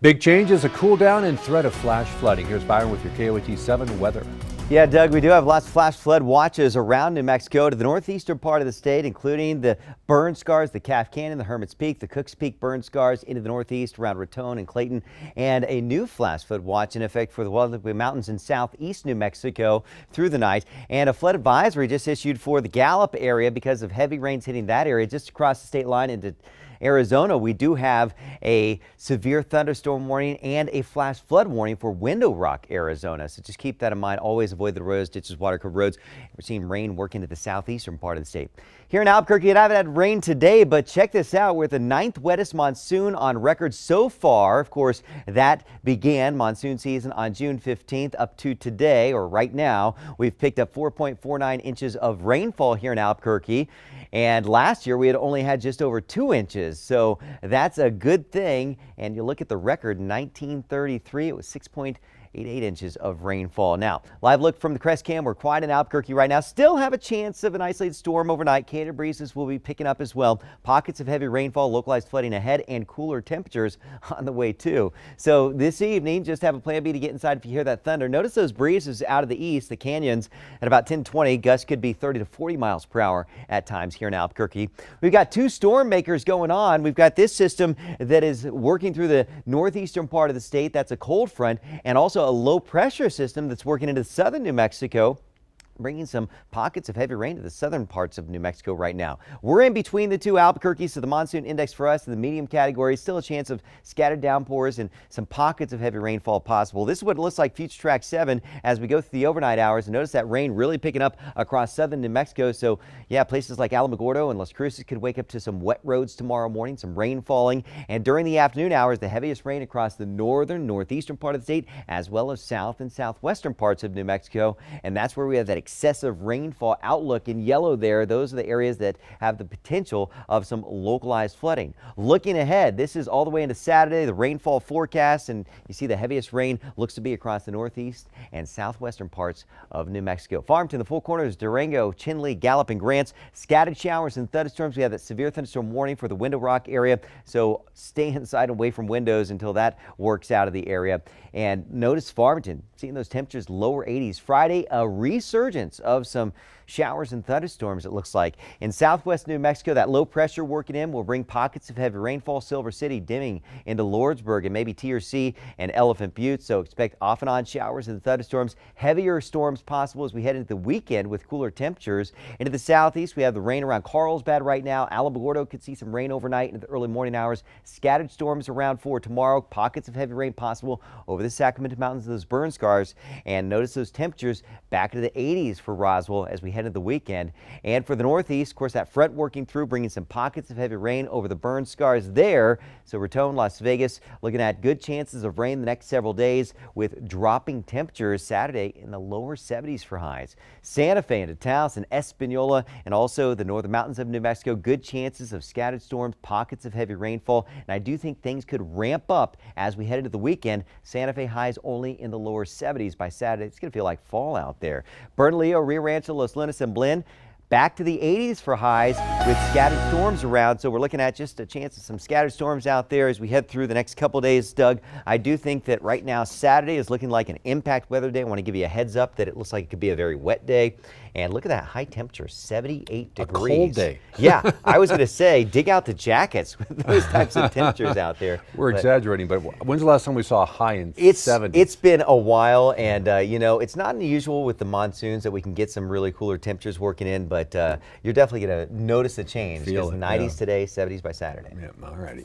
Big changes, a cool down and threat of flash flooding. Here's Byron with your KOAT 7 weather. Yeah, Doug, we do have lots of flash flood watches around New Mexico to the northeastern part of the state, including the burn scars, the Calf Canyon, the Hermit's Peak, the Cooks Peak burn scars into the northeast around Raton and Clayton, and a new flash flood watch in effect for the Guadalupe Mountains in southeast New Mexico through the night, and a flood advisory just issued for the Gallup area because of heavy rains hitting that area just across the state line into Arizona. We do have a severe thunderstorm warning and a flash flood warning for Window Rock, Arizona. So just keep that in mind. Always avoid the roads, ditches, water-covered roads. We're seeing rain work into the southeastern part of the state. Here in Albuquerque, it haven't had rain today, but check this out. We're the 9th wettest monsoon on record so far. Of course, that began monsoon season on June 15th up to today, or right now. We've picked up 4.49 inches of rainfall here in Albuquerque. And last year we had only had just over 2 inches. So that's a good thing. And you look at the record, 1933, it was 6.88 inches of rainfall. Now, live look from the Crest Cam. We're quiet in Albuquerque right now. Still have a chance of an isolated storm overnight. Canada breezes will be picking up as well. Pockets of heavy rainfall, localized flooding ahead, and cooler temperatures on the way too. So this evening, just have a plan B to get inside if you hear that thunder. Notice those breezes out of the east, the canyons at about 10-20. Gusts could be 30 to 40 miles per hour at times here in Albuquerque. We've got 2 storm makers going on. We've got this system that is working through the northeastern part of the state. That's a cold front, and also a low pressure system that's working into southern New Mexico, bringing some pockets of heavy rain to the southern parts of New Mexico right now. We're in between the two Albuquerque, so the monsoon index for us in the medium category. Still a chance of scattered downpours and some pockets of heavy rainfall possible. This is what it looks like Future Track 7 as we go through the overnight hours. And notice that rain really picking up across southern New Mexico. So yeah, places like Alamogordo and Las Cruces could wake up to some wet roads tomorrow morning, some rain falling. And during the afternoon hours, the heaviest rain across the northern, northeastern part of the state, as well as south and southwestern parts of New Mexico. And that's where we have that excessive rainfall outlook in yellow there. Those are the areas that have the potential of some localized flooding. Looking ahead, this is all the way into Saturday, the rainfall forecast, and you see the heaviest rain looks to be across the northeast and southwestern parts of New Mexico. Farmington, the Four Corners, Durango, Chinle, Gallup, and Grants. Scattered showers and thunderstorms. We have that severe thunderstorm warning for the Window Rock area, so stay inside away from windows until that works out of the area. And notice Farmington, seeing those temperatures lower 80s. Friday, a resurgence of some showers and thunderstorms, it looks like. In southwest New Mexico, that low pressure working in will bring pockets of heavy rainfall. Silver City dimming into Lordsburg and maybe TRC and Elephant Butte. So expect off and on showers and thunderstorms. Heavier storms possible as we head into the weekend with cooler temperatures. Into the southeast, we have the rain around Carlsbad right now. Alamogordo could see some rain overnight into the early morning hours. Scattered storms around for tomorrow. Pockets of heavy rain possible over the Sacramento Mountains, those burn scars. And notice those temperatures back into the 80s for Roswell as we head into the weekend. And for the northeast, of course, that front working through, bringing some pockets of heavy rain over the burn scars there. So Raton, Las Vegas, looking at good chances of rain the next several days with dropping temperatures Saturday in the lower 70s for highs. Santa Fe into Taos and Espanola, and also the northern mountains of New Mexico, good chances of scattered storms, pockets of heavy rainfall. And I do think things could ramp up as we head into the weekend. Santa Fe highs only in the lower 70s by Saturday. It's going to feel like fall out there. Bernalillo, Rio Rancho, Los Lunas, and Blinn back to the 80s for highs with scattered storms around. So we're looking at just a chance of some scattered storms out there as we head through the next couple days, Doug. I do think that right now Saturday is looking like an impact weather day. I want to give you a heads up that it looks like it could be a very wet day. And look at that high temperature, 78 degrees. A cold day. Yeah, I was going to say, dig out the jackets with those types of temperatures out there. We're exaggerating, but when's the last time we saw a high in 70s? It's been a while, and you know, it's not unusual with the monsoons that we can get some really cooler temperatures working in, but you're definitely going to notice a change. Feel it, 90s yeah. today, 70s by Saturday. Yeah, all righty.